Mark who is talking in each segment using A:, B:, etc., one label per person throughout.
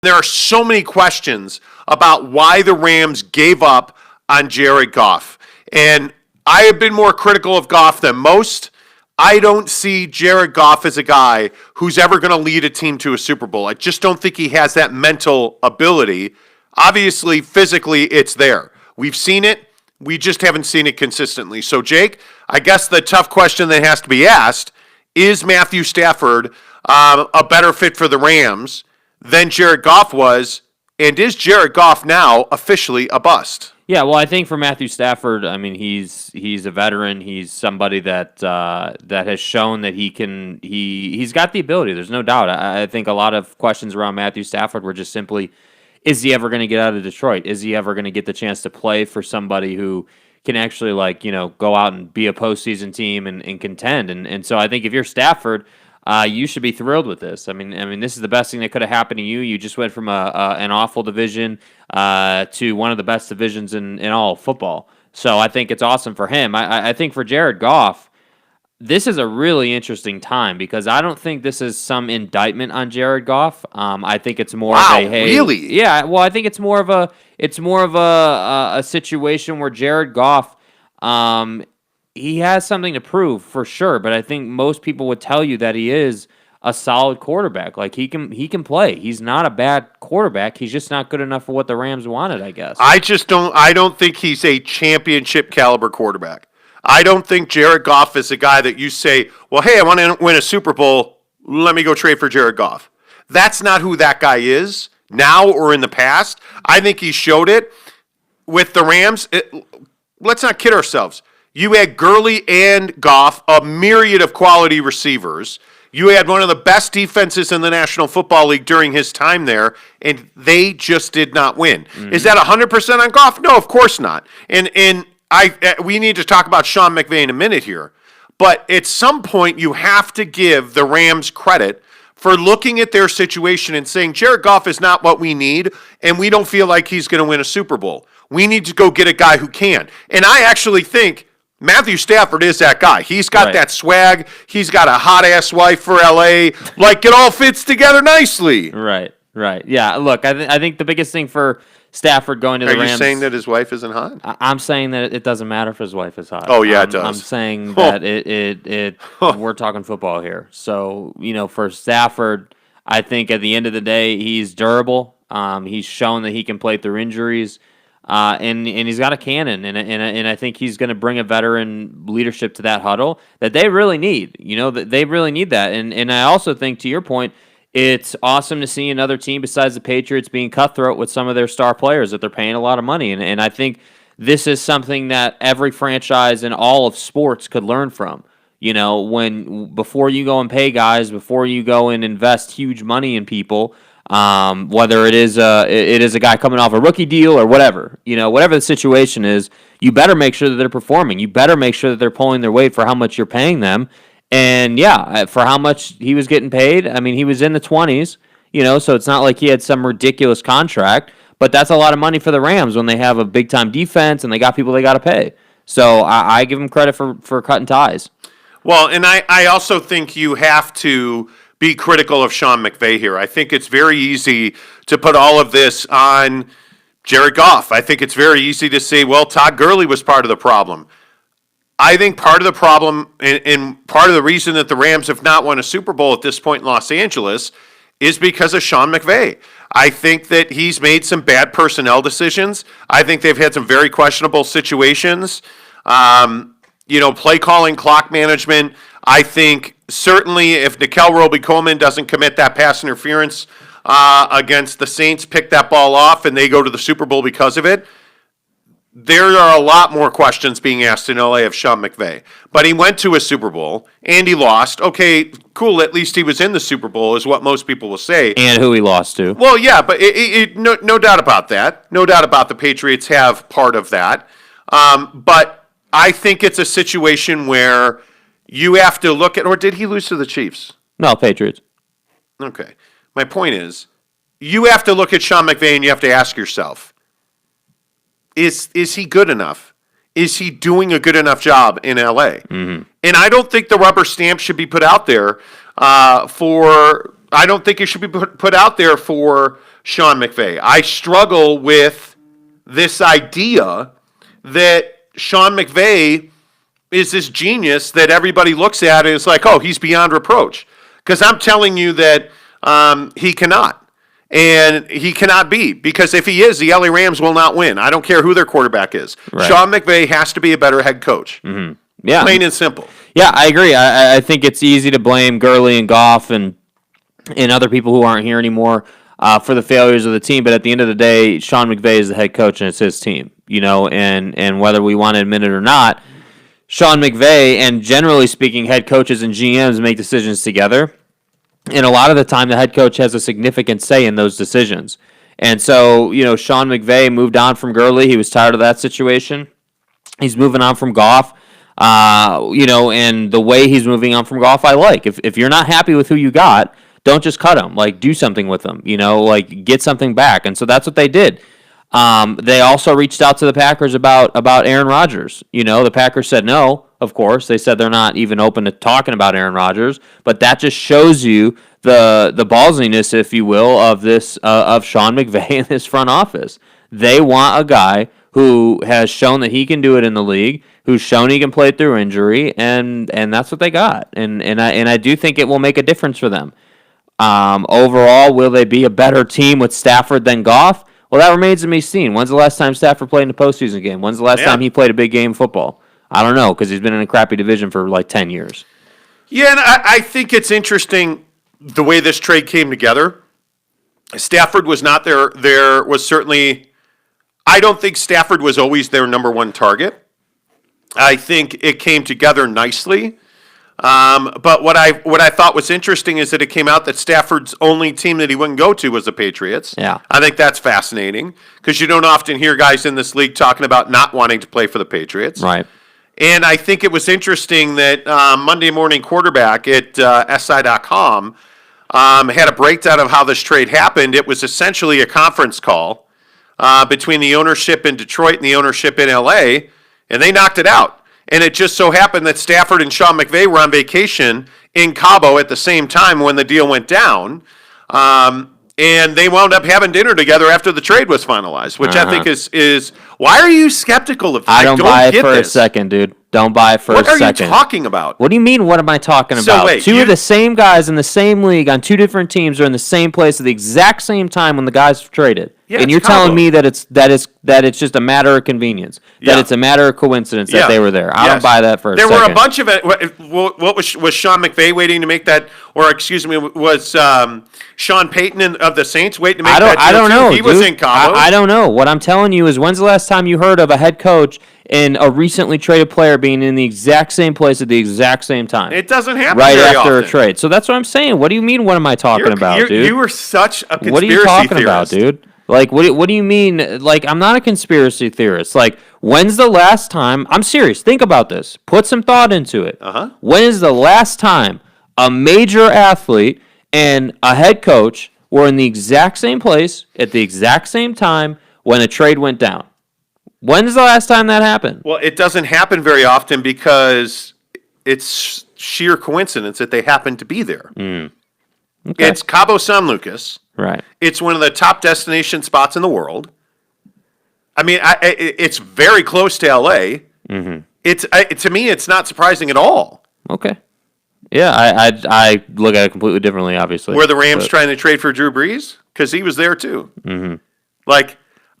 A: There are so many questions about why the Rams gave up on Jared Goff. And I have been more critical of Goff than most. I don't see Jared Goff as a guy who's ever going to lead a team to a Super Bowl. I just don't think he has that mental ability. Obviously, physically, it's there. We've seen it. We just haven't seen it consistently. So, Jake, I guess the tough question that has to be asked, is Matthew Stafford a better fit for the Rams than Jared Goff was, and is Jared Goff now officially a bust?
B: Yeah, well, I think for Matthew Stafford, I mean, he's a veteran. He's somebody that has shown that he's got the ability. There's no doubt. I think a lot of questions around Matthew Stafford were just simply, is he ever going to get out of Detroit? Is he ever going to get the chance to play for somebody who can actually go out and be a postseason team and contend? And so I think if you're Stafford, you should be thrilled with this. I mean, this is the best thing that could have happened to you. You just went from an awful division to one of the best divisions in all of football. So I think it's awesome for him. I think for Jared Goff, this is a really interesting time because I don't think this is some indictment on Jared Goff. I think it's more of a
A: really?
B: Yeah. Well, I think it's more of a situation where Jared Goff. He has something to prove for sure, but I think most people would tell you that he is a solid quarterback. Like he can play. He's not a bad quarterback. He's just not good enough for what the Rams wanted, I guess.
A: I don't think he's a championship caliber quarterback. I don't think Jared Goff is a guy that you say, well, hey, I want to win a Super Bowl. Let me go trade for Jared Goff. That's not who that guy is now or in the past. I think he showed it with the Rams. Let's not kid ourselves. You had Gurley and Goff, a myriad of quality receivers. You had one of the best defenses in the National Football League during his time there, and they just did not win. Mm-hmm. Is that 100% on Goff? No, of course not. And we need to talk about Sean McVay in a minute here. But at some point, you have to give the Rams credit for looking at their situation and saying, Jared Goff is not what we need, and we don't feel like he's going to win a Super Bowl. We need to go get a guy who can. And I actually think Matthew Stafford is that guy. He's got that swag. He's got a hot-ass wife for L.A. Like, it all fits together nicely.
B: Right. Yeah, look, I think the biggest thing for Stafford going to the Rams...
A: Are you saying that his wife isn't hot?
B: I'm saying that it doesn't matter if his wife is hot.
A: Oh, yeah, it does.
B: I'm saying that we're talking football here. So, for Stafford, I think at the end of the day, he's durable. He's shown that he can play through injuries. And he's got a cannon, and I think he's going to bring a veteran leadership to that huddle that they really need. That they really need that. And I also think, to your point, it's awesome to see another team besides the Patriots being cutthroat with some of their star players that they're paying a lot of money. And I think this is something that every franchise in all of sports could learn from. Before you go and pay guys, before you go and invest huge money in people. Whether it is a guy coming off a rookie deal or whatever, whatever the situation is, you better make sure that they're performing. You better make sure that they're pulling their weight for how much you're paying them. And for how much he was getting paid, I mean, he was in the 20s, so it's not like he had some ridiculous contract, but that's a lot of money for the Rams when they have a big time defense and they got people they got to pay. So I give him credit for cutting ties.
A: Well, and I also think you have to be critical of Sean McVay here. I think it's very easy to put all of this on Jared Goff. I think it's very easy to say, well, Todd Gurley was part of the problem. I think part of the problem and part of the reason that the Rams have not won a Super Bowl at this point in Los Angeles is because of Sean McVay. I think that he's made some bad personnel decisions. I think they've had some very questionable situations. Play calling, clock management. I think certainly if Nickel Roby-Coleman doesn't commit that pass interference against the Saints, pick that ball off, and they go to the Super Bowl because of it, there are a lot more questions being asked in LA of Sean McVay. But he went to a Super Bowl, and he lost. Okay, cool, at least he was in the Super Bowl, is what most people will say.
B: And who he lost to.
A: Well, yeah, but no doubt about that. No doubt about the Patriots have part of that. But I think it's a situation where you have to look at, or did he lose to the Chiefs?
B: No, Patriots.
A: Okay. My point is, you have to look at Sean McVay and you have to ask yourself, is he good enough? Is he doing a good enough job in LA? Mm-hmm. And I don't think the rubber stamp should be put out there for Sean McVay. I struggle with this idea that Sean McVay is this genius that everybody looks at and is like, oh, he's beyond reproach. Because I'm telling you that he cannot. And he cannot be, because if he is, the LA Rams will not win. I don't care who their quarterback is. Right. Sean McVay has to be a better head coach.
B: Mm-hmm. Yeah.
A: Plain and simple.
B: Yeah, I agree. I think it's easy to blame Gurley and Goff and other people who aren't here anymore for the failures of the team. But at the end of the day, Sean McVay is the head coach and it's his team. And whether we want to admit it or not, Sean McVay and generally speaking, head coaches and GMs make decisions together. And a lot of the time, the head coach has a significant say in those decisions. And so, Sean McVay moved on from Gurley. He was tired of that situation. He's moving on from Goff. And the way he's moving on from Goff, I like. If you're not happy with who you got, don't just cut him. Do something with him. Get something back. And so that's what they did. They also reached out to the Packers about Aaron Rodgers. The Packers said no, of course. They said they're not even open to talking about Aaron Rodgers, but that just shows you the ballsiness, if you will, of this of Sean McVay in this front office. They want a guy who has shown that he can do it in the league, who's shown he can play through injury, and that's what they got. And I do think it will make a difference for them. Overall, will they be a better team with Stafford than Goff? Well, that remains to be seen. When's the last time Stafford played in a postseason game? When's the last time he played a big game of football? I don't know, because he's been in a crappy division for 10 years.
A: Yeah, and I think it's interesting the way this trade came together. Stafford was not there. There was certainly, I don't think Stafford was always their number one target. I think it came together nicely. But what I thought was interesting is that it came out that Stafford's only team that he wouldn't go to was the Patriots.
B: Yeah.
A: I think that's fascinating because you don't often hear guys in this league talking about not wanting to play for the Patriots.
B: Right.
A: And I think it was interesting that Monday Morning Quarterback at SI.com had a breakdown of how this trade happened. It was essentially a conference call between the ownership in Detroit and the ownership in LA, and they knocked it out. And it just so happened that Stafford and Sean McVay were on vacation in Cabo at the same time when the deal went down. And they wound up having dinner together after the trade was finalized, which I think is why are you skeptical of that?
B: I don't buy it for a second, dude. Don't buy it for a second.
A: What are you talking about?
B: What do you mean, what am I talking about?
A: So wait,
B: two of the same guys in the same league on two different teams are in the same place at the exact same time when the guys traded.
A: Yeah,
B: and you're telling me that it's just a matter of convenience, that it's a matter of coincidence that they were there. I don't buy that for a second.
A: There were a bunch of it. What was Sean McVay waiting to make that, or excuse me, was Sean Payton of the Saints waiting to make that deal?
B: I don't know.
A: He was in Cabo.
B: I don't know. What I'm telling you is, when's the last time you heard of a head coach and a recently traded player being in the exact same place at the exact same time?
A: It doesn't happen
B: right
A: very
B: after
A: often.
B: a trade. So that's what I'm saying. What do you mean? What am I talking about, dude?
A: You were such a conspiracy theorist.
B: What are you talking about, dude? What do you mean? I'm not a conspiracy theorist. When's the last time? I'm serious. Think about this. Put some thought into it. When is the last time a major athlete and a head coach were in the exact same place at the exact same time when a trade went down? When's the last time that happened?
A: Well, it doesn't happen very often because it's sheer coincidence that they happen to be there.
B: Okay.
A: It's Cabo San Lucas.
B: Right.
A: It's one of the top destination spots in the world. I mean, it's very close to LA. Mm-hmm. To me, it's not surprising at all.
B: Okay. Yeah, I look at it completely differently, obviously.
A: Were the Rams trying to trade for Drew Brees? Because he was there too. Mm-hmm.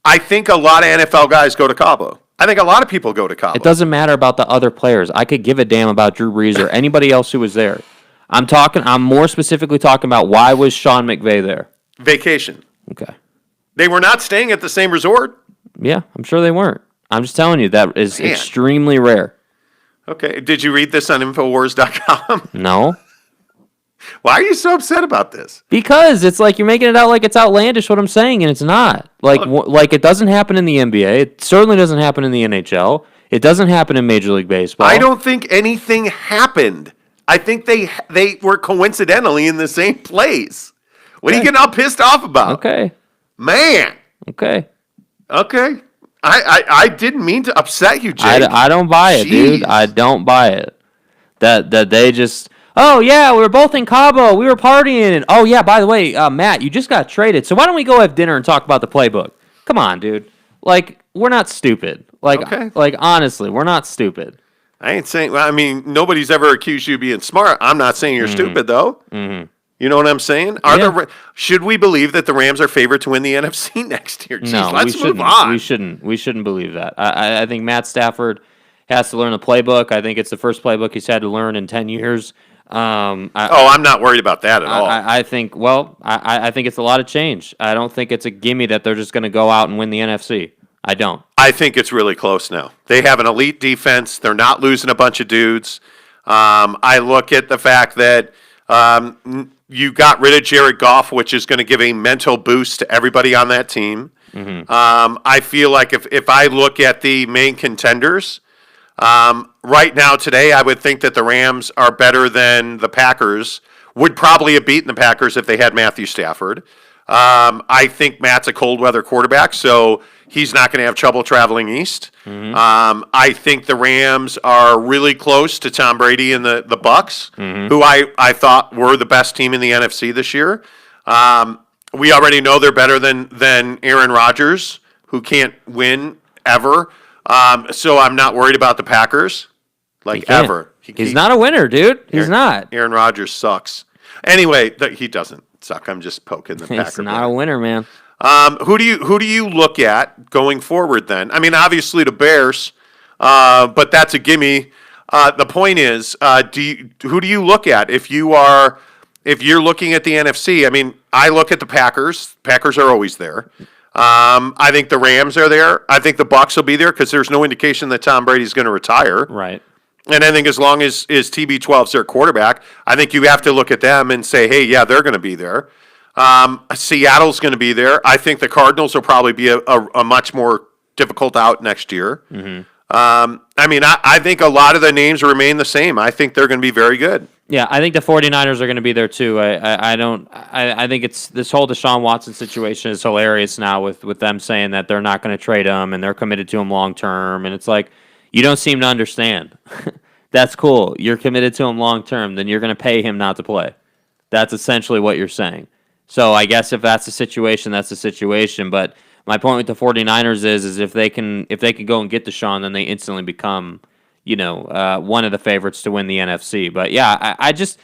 A: I think a lot of NFL guys go to Cabo. I think a lot of people go to Cabo.
B: It doesn't matter about the other players. I could give a damn about Drew Brees or anybody else who was there. I'm more specifically talking about, why was Sean McVay there?
A: Vacation.
B: Okay.
A: They were not staying at the same resort?
B: Yeah, I'm sure they weren't. I'm just telling you, that is extremely rare.
A: Okay. Did you read this on Infowars.com?
B: No.
A: Why are you so upset about this?
B: Because it's you're making it out like it's outlandish what I'm saying, and it's not. It doesn't happen in the NBA. It certainly doesn't happen in the NHL. It doesn't happen in Major League Baseball.
A: I don't think anything happened. I think they were coincidentally in the same place. What are you getting all pissed off about?
B: Okay.
A: Man.
B: Okay.
A: I didn't mean to upset you, Jake.
B: I don't buy it, dude. I don't buy it. That they just oh, yeah, we were both in Cabo. We were partying. And, oh, yeah, by the way, Matt, you just got traded. So why don't we go have dinner and talk about the playbook? Come on, dude. Like, we're not stupid.
A: Okay.
B: Like honestly, we're not stupid.
A: I ain't saying. Well, I mean, nobody's ever accused you of being smart. I'm not saying you're stupid, though.
B: Mm-hmm.
A: You know what I'm saying? Should we believe that the Rams are favored to win the NFC next year? Jeez,
B: No,
A: let's
B: we shouldn't.
A: move on.
B: We shouldn't believe that. I think Matt Stafford has to learn the playbook. I think it's the first playbook he's had to learn in 10 years.
A: I'm not worried about that at all.
B: I think. Well, I think it's a lot of change. I don't think it's a gimme that they're just going to go out and win the NFC. I don't.
A: I think it's really close now. They have an elite defense. They're not losing a bunch of dudes. I look at the fact that you got rid of Jared Goff, which is going to give a mental boost to everybody on that team.
B: Mm-hmm.
A: I feel like if I look at the main contenders, right now today, I would think that the Rams are better than the Packers. Would probably have beaten the Packers if they had Matthew Stafford. I think Matt's a cold weather quarterback, so he's not going to have trouble traveling east.
B: Mm-hmm.
A: I think the Rams are really close to Tom Brady and the Bucks, who I thought were the best team in the NFC this year. We already know they're better than Aaron Rodgers, who can't win ever. So I'm not worried about the Packers, ever.
B: He's not a winner, dude. He's not.
A: Aaron Rodgers sucks. Anyway, he doesn't suck. I'm just poking the Packer.
B: He's not a winner, man.
A: Who do you look at going forward then? I mean, obviously the Bears, but that's a gimme. The point is, who do you look at if you're looking at the NFC? I mean, I look at the Packers. Packers are always there. I think the Rams are there. I think the Bucks will be there because there's no indication that Tom Brady's going to retire.
B: Right.
A: And I think as long as TB12's their quarterback, I think you have to look at them and say, hey, yeah, they're going to be there. Seattle's going to be there. I think the Cardinals will probably be a much more difficult out next year.
B: Mm-hmm.
A: I mean, I think a lot of the names remain the same. I think they're going to be very good.
B: Yeah, I think the 49ers are going to be there too. I think it's this whole Deshaun Watson situation is hilarious now with them saying that they're not going to trade him and they're committed to him long term. And it's like, you don't seem to understand. That's cool. You're committed to him long term, then you're going to pay him not to play. That's essentially what you're saying. So I guess if that's the situation, that's the situation. But my point with the 49ers is if they can go and get Deshaun, then they instantly become, one of the favorites to win the NFC. But yeah, I just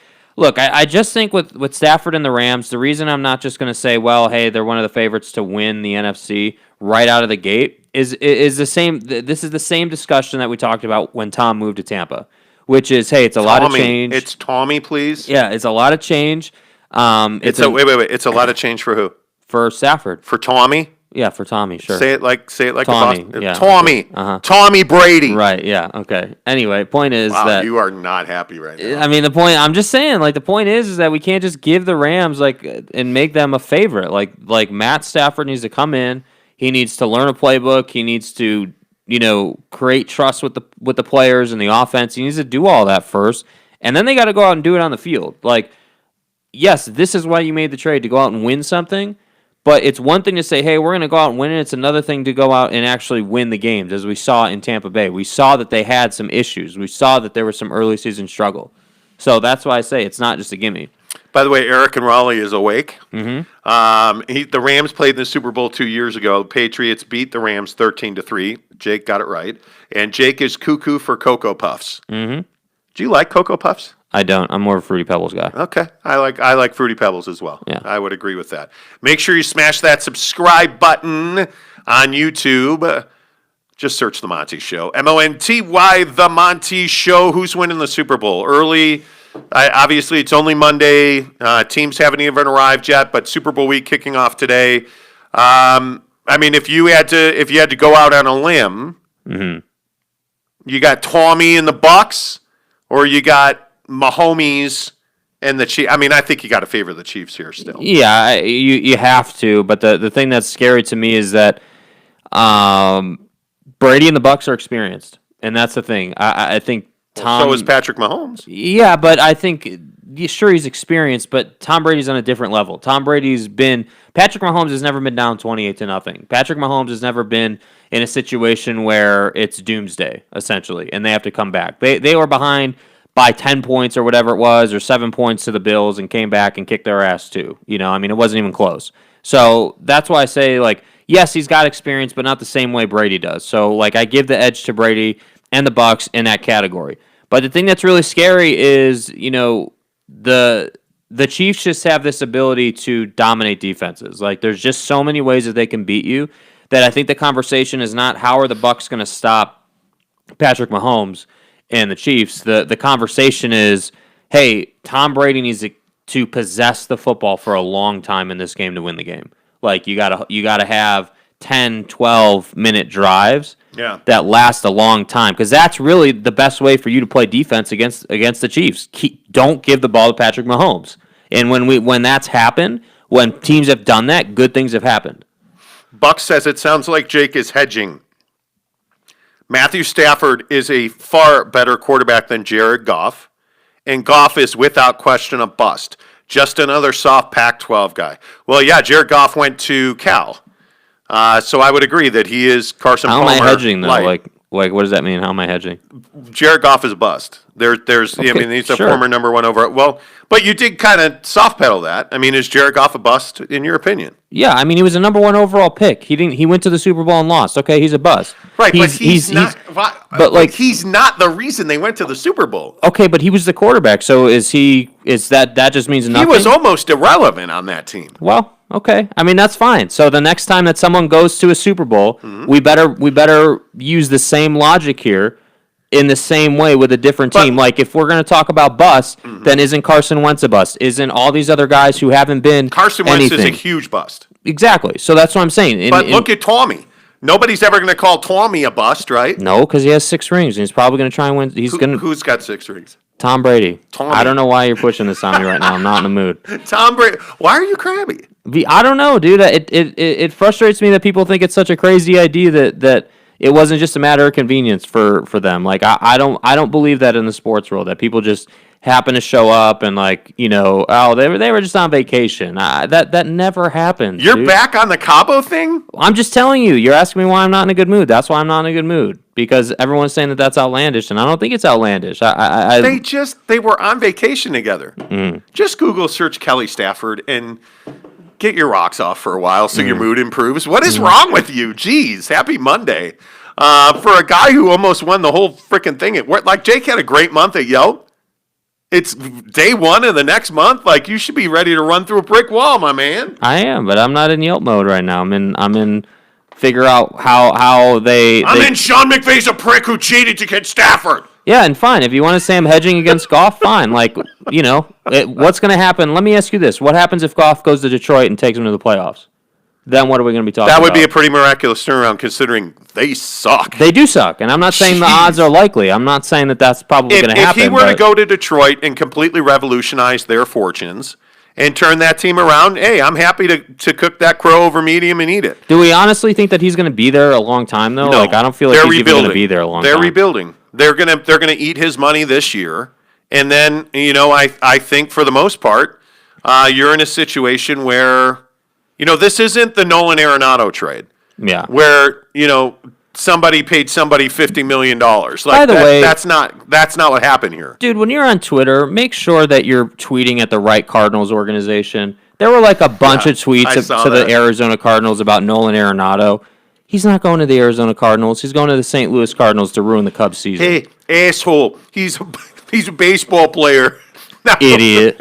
B: think with Stafford and the Rams, the reason I'm not just going to say, well, hey, they're one of the favorites to win the NFC right out of the gate is the same. This is the same discussion that we talked about when Tom moved to Tampa, which is, hey, it's a lot of change.
A: It's Tommy, please.
B: Yeah, it's a lot of change.
A: Wait. It's a lot of change for who?
B: For Stafford.
A: For Tommy?
B: Yeah, for Tommy, sure.
A: Say it like
B: Tommy, yeah.
A: Tommy.
B: Uh-huh.
A: Tommy Brady.
B: Right, yeah, okay. Anyway, point is that
A: you are not happy right now.
B: I mean, I'm just saying, the point is that we can't just give the Rams and make them a favorite. Like Matt Stafford needs to come in. He needs to learn a playbook. He needs to, create trust with the players and the offense. He needs to do all that first, and then they got to go out and do it on the field. Yes, this is why you made the trade, to go out and win something. But it's one thing to say, hey, we're going to go out and win it. It's another thing to go out and actually win the games, as we saw in Tampa Bay. We saw that they had some issues. We saw that there was some early season struggle. So that's why I say it's not just a gimme.
A: By the way, Eric and Raleigh is awake.
B: Mm-hmm.
A: The Rams played in the Super Bowl 2 years ago. The Patriots beat the Rams 13-3. Jake got it right. And Jake is cuckoo for Cocoa Puffs.
B: Mm-hmm.
A: Do you like Cocoa Puffs?
B: I don't. I'm more of a Fruity Pebbles guy.
A: Okay. I like Fruity Pebbles as well.
B: Yeah.
A: I would agree with that. Make sure you smash that subscribe button on YouTube. Just search The Monty Show. Monty, The Monty Show. Who's winning the Super Bowl? Early. Obviously, it's only Monday. Teams haven't even arrived yet, but Super Bowl week kicking off today. I mean, if you had to go out on a limb,
B: mm-hmm.
A: You got Tommy and the Bucks, or you got Mahomes and the Chiefs. I mean, I think you got to favor the Chiefs here still.
B: Yeah, you have to. But the thing that's scary to me is that Brady and the Bucks are experienced, and that's the thing. I think Tom.
A: So is Patrick Mahomes.
B: Yeah, but I think sure he's experienced, but Tom Brady's on a different level. Patrick Mahomes has never been down 28-0. Patrick Mahomes has never been in a situation where it's doomsday essentially, and they have to come back. They were behind by 10 points or whatever it was, or 7 points to the Bills and came back and kicked their ass too. I mean, it wasn't even close. So that's why I say, like, yes, he's got experience, but not the same way Brady does. So, like, I give the edge to Brady and the Bucs in that category. But the thing that's really scary is, the Chiefs just have this ability to dominate defenses. Like, there's just so many ways that they can beat you that I think the conversation is not how are the Bucs going to stop Patrick Mahomes and the Chiefs. The conversation is, hey, Tom Brady needs to possess the football for a long time in this game to win the game. Like, you gotta have 10, 12-minute drives that last a long time, because that's really the best way for you to play defense against the Chiefs. Don't give the ball to Patrick Mahomes. And when that's happened, when teams have done that, good things have happened.
A: Buck says it sounds like Jake is hedging. Matthew Stafford is a far better quarterback than Jared Goff, and Goff is without question a bust. Just another soft Pac-12 guy. Well, yeah, Jared Goff went to Cal. So I would agree that he is Carson Palmer.
B: How am I hedging, though? Like, what does that mean? How am I hedging?
A: Jared Goff is a bust.
B: Okay,
A: I mean, he's a former number one overall. Well, but you did kind of soft pedal that. I mean, is Jared Goff a bust in your opinion?
B: Yeah, I mean, he was a number one overall pick. He went to the Super Bowl and lost. Okay, he's a bust.
A: Right, but he's not. But he's not the reason they went to the Super Bowl.
B: Okay, but he was the quarterback. So is he? Is that just means nothing?
A: He was almost irrelevant on that team.
B: Well, okay. I mean, that's fine. So the next time that someone goes to a Super Bowl, we better use the same logic here in the same way with a different team. Like, if we're going to talk about bust, then isn't Carson Wentz a bust? Isn't all these other guys who haven't been
A: Carson Wentz is a huge bust.
B: Exactly. So that's what I'm saying.
A: But look at Tommy. Nobody's ever going to call Tommy a bust, right?
B: No, because he has 6 rings, and he's probably going to try and win.
A: Who's got 6 rings?
B: Tom Brady.
A: Tommy.
B: I don't know why you're pushing this on me right now. I'm not in the mood.
A: Tom Brady. Why are you crabby?
B: I don't know, dude. It frustrates me that people think it's such a crazy idea that it wasn't just a matter of convenience for them. Like, I don't believe that in the sports world, that people just happen to show up and, like, they were just on vacation. That never happens.
A: You're back on the Cabo thing?
B: I'm just telling you. You're asking me why I'm not in a good mood. That's why I'm not in a good mood, because everyone's saying that that's outlandish, and I don't think it's outlandish.
A: They were on vacation together. Just Google search Kelly Stafford and get your rocks off for a while so your mood improves. What is wrong with you? Jeez, happy Monday. For a guy who almost won the whole freaking thing. Like, Jake had a great month at Yelp. It's day one of the next month. Like, you should be ready to run through a brick wall, my man.
B: I am, but I'm not in Yelp mode right now. I'm in figure out how they...
A: I'm in Sean McVay's a prick who cheated to get Stafford.
B: Yeah, and fine. If you want to say I'm hedging against Goff, fine. Like, what's going to happen? Let me ask you this. What happens if Goff goes to Detroit and takes them to the playoffs? Then what are we going to be talking about?
A: That would be a pretty miraculous turnaround, considering they suck.
B: They do suck, and I'm not saying the odds are likely. I'm not saying that that's probably going to happen.
A: If he were to go to Detroit and completely revolutionize their fortunes and turn that team around, hey, I'm happy to cook that crow over medium and eat it.
B: Do we honestly think that he's going to be there a long time, though?
A: No,
B: like, I don't feel like he's even going to be there a long time.
A: They're rebuilding. They're gonna eat his money this year, and then I think for the most part, you're in a situation where this isn't the Nolan Arenado trade.
B: Yeah.
A: Where somebody paid somebody $50 million. Like,
B: by the way,
A: that's not what happened here.
B: Dude, when you're on Twitter, make sure that you're tweeting at the right Cardinals organization. There were like a bunch of tweets to the Arizona Cardinals about Nolan Arenado. He's not going to the Arizona Cardinals. He's going to the St. Louis Cardinals to ruin the Cubs season.
A: Hey, asshole. He's a baseball player.
B: Idiot.